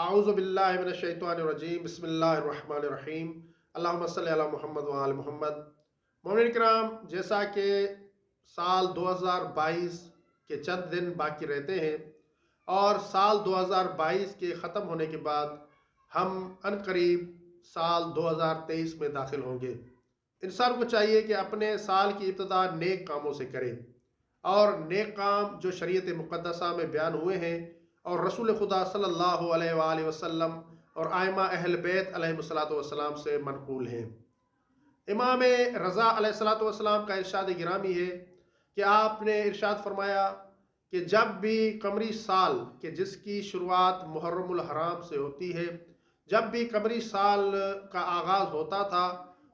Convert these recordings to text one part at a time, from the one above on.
اعوذ باللہ من الشیطان الرجیم، بسم اللہ الرحمن الرحیم، اللہم صلی علی محمد و آل محمد۔ مومنین کرام، جیسا کہ سال 2022 کے چند دن باقی رہتے ہیں اور سال 2022 کے ختم ہونے کے بعد ہم عنقریب سال 2023 میں داخل ہوں گے۔ انسان کو چاہیے کہ اپنے سال کی ابتدا نیک کاموں سے کرے، اور نیک کام جو شریعت مقدسہ میں بیان ہوئے ہیں اور رسول خدا صلی اللہ علیہ وآلہ وسلم اور ائمہ اہل بیت علیہ السلام سے منقول ہیں۔ امام رضا علیہ السلام کا ارشاد گرامی ہے کہ آپ نے ارشاد فرمایا کہ جب بھی قمری سال کہ جس کی شروعات محرم الحرام سے ہوتی ہے، جب بھی قمری سال کا آغاز ہوتا تھا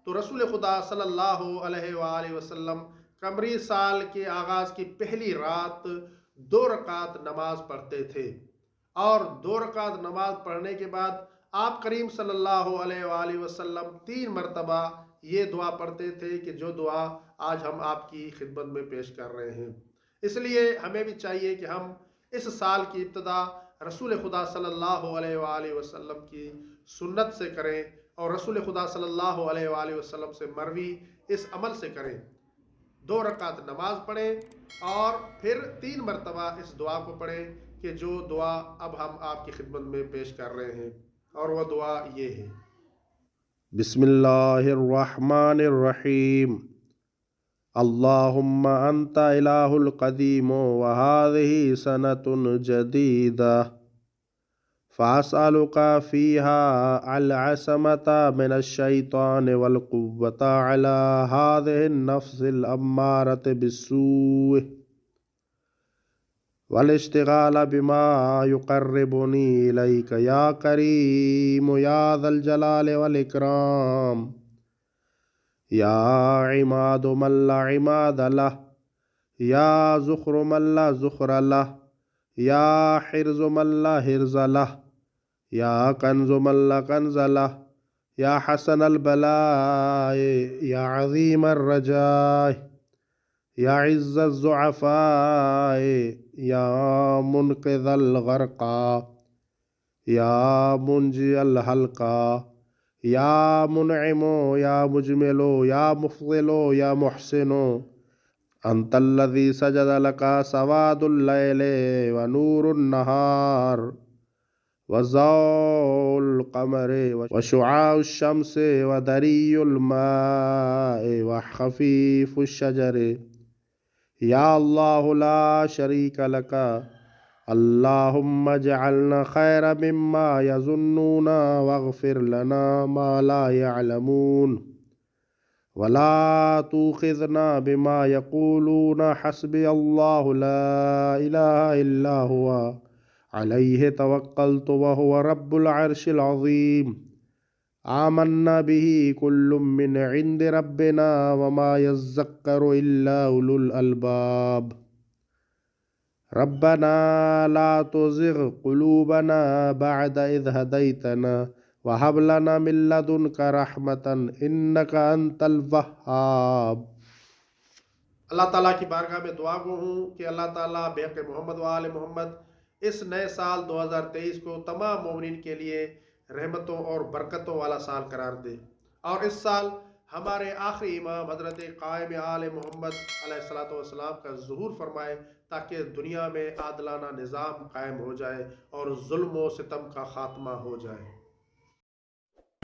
تو رسول خدا صلی اللہ علیہ وآلہ وسلم قمری سال کے آغاز کی پہلی رات 2 رکعت نماز پڑھتے تھے، اور 2 رکعت نماز پڑھنے کے بعد آپ کریم صلی اللہ علیہ وآلہ وسلم 3 مرتبہ یہ دعا پڑھتے تھے کہ جو دعا آج ہم آپ کی خدمت میں پیش کر رہے ہیں۔ اس لیے ہمیں بھی چاہیے کہ ہم اس سال کی ابتدا رسول خدا صلی اللہ علیہ وآلہ وسلم کی سنت سے کریں اور رسول خدا صلی اللہ علیہ وآلہ وسلم سے مروی اس عمل سے کریں۔ 2 رکعت نماز پڑھیں اور پھر 3 مرتبہ اس دعا کو پڑھیں کہ جو دعا اب ہم آپ کی خدمت میں پیش کر رہے ہیں، اور وہ دعا یہ ہے: بسم اللہ الرحمن الرحیم۔ اللہم انت الہ القدیم وہذہ سنۃ جدیدہ فاسألک فیہا العصمۃ من الشیطان والقوۃ علی ہذہ النفس الامارۃ بالسوء والاشتغال بما یقربنی الیک یا کریم یا ذا الجلال والاکرام، یا عماد من لا عماد لہ، یا ذخر من لا ذخر لہ، یا حرز من لا حرز لہ، یا کنز من لا کنز لہ، یا حسن البلاء، یا عظیم الرجاء، یا عز الضعفاء، یا منقذ الغرقى، یا منجی الحلقى، یا منعم یا مجمل یا مفضل یا محسن، انت الذی سجد لک سواد اللیل ونور النہار وضوء القمر وشعاع الشمس ودری الماء وخفیف الشجر، یا اللہ لا شریک لک، اللہم اجعلنا خیر مما یظنون واغفر لنا ما لا یعلمون ولا توخذنا بما یقولون، حسبی اللہ لا الہ الا ہوا علیہ توکلت وہو رب العرش العظیم، آمنا به کل من عند ربنا وما یذکر الا اولو الالباب، ربنا لا تزغ قلوبنا بعد اذ ہدیتنا وہب لنا من لدنک رحمتا انک انت الوہاب۔ اللہ تعالیٰ کی بارگاہ میں دعا گو ہوں کہ اللہ تعالیٰ بحق محمد و آل محمد اس نئے سال 2023 کو تمام مومنین کے لیے رحمتوں اور برکتوں والا سال قرار دے، اور اس سال ہمارے آخری امام حضرت قائم آل محمد علیہ السلام کا ظہور فرمائے، تاکہ دنیا میں عادلانہ نظام قائم ہو جائے اور ظلم و ستم کا خاتمہ ہو جائے۔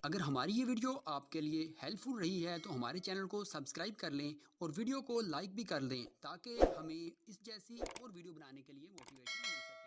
اگر ہماری یہ ویڈیو آپ کے لیے ہیلپ فل رہی ہے تو ہمارے چینل کو سبسکرائب کر لیں اور ویڈیو کو لائک بھی کر لیں، تاکہ ہمیں اس جیسی اور ویڈیو بنانے کے لیے موٹیویشن مل سکے۔